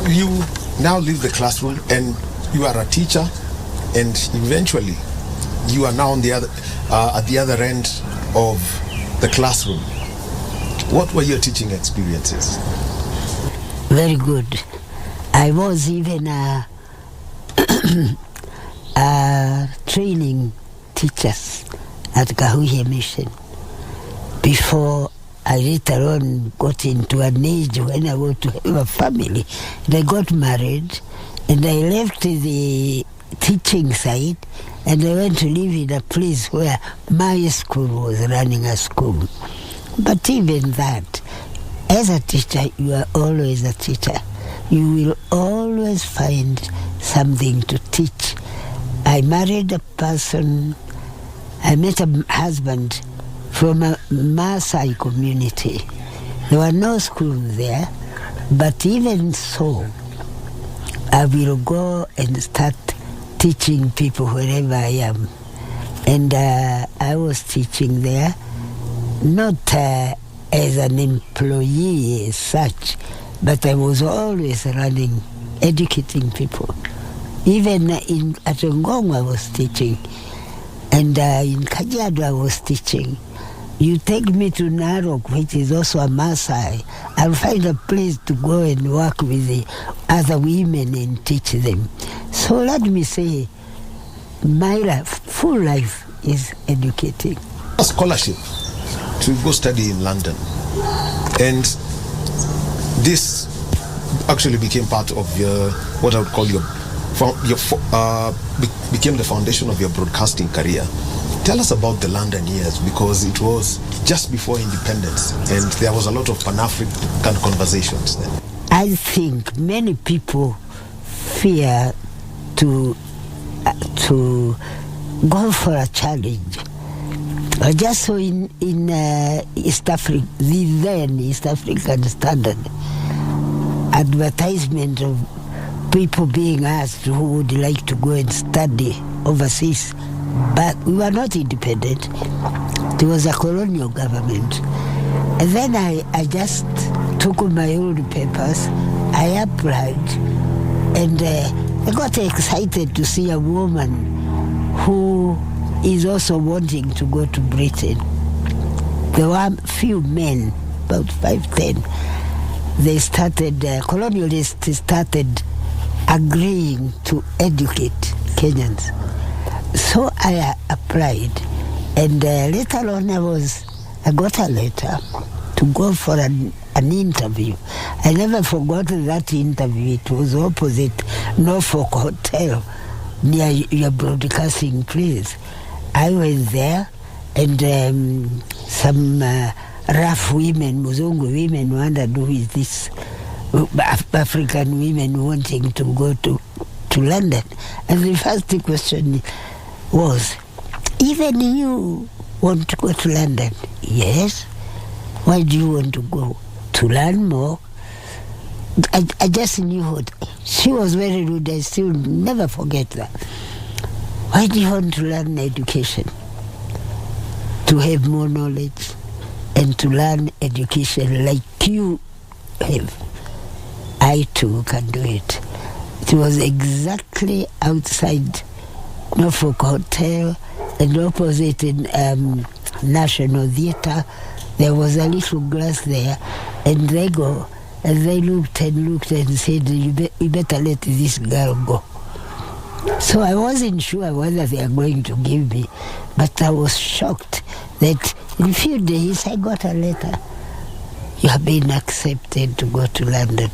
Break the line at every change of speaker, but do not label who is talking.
you now leave the classroom and you are a teacher, and eventually you are now on the other at the other end of the classroom. What were your teaching experiences?
Very good. I was even training teachers at Kahuye Mission before I later on got into an age when I wanted to have a family. And I got married and I left the teaching side and I went to live in a place where my school was running a school. But even that, as a teacher, you are always a teacher. You will always find something to teach. I married a person, I met a husband from a Maasai community. There were no schools there, but even so, I will go and start teaching people wherever I am. And I was teaching there, not as an employee as such, but I was always running, educating people. Even at Ngong I was teaching, and in Kajiado I was teaching. You take me to Narok, which is also a Maasai, I'll find a place to go and work with the other women and teach them. So let me say, my life, full life is educating.
A scholarship to go study in London, and this actually became part of your, what I would call became the foundation of your broadcasting career. Tell us about the London years, because it was just before independence and there was a lot of Pan-African conversations then.
I think many people fear to go for a challenge. Just so in East Africa, the then East African Standard, advertisement of people being asked who would like to go and study overseas. But we were not independent. There was a colonial government. And then I just took my old papers, I applied, and I got excited to see a woman who is also wanting to go to Britain. There were few men, about 5-10. They started, colonialists started agreeing to educate Kenyans. So I applied, and later on I got a letter to go for an interview. I never forgot that interview. It was opposite Norfolk Hotel near your broadcasting place. I went there, and some rough women, Muzungu women, wondered who is this African women wanting to go to London. And the first question was, even you want to go to London? Yes. Why do you want to go? To learn more. I just knew what. She was very rude. I still never forget that. Why do you want to learn education? To have more knowledge and to learn education like you have. I too can do it. It was exactly outside Norfolk Hotel and opposite in National Theatre. There was a little glass there, and they looked and said, you better let this girl go. So I wasn't sure whether they are going to give me, but I was shocked that in a few days I got a letter. You have been accepted to go to London.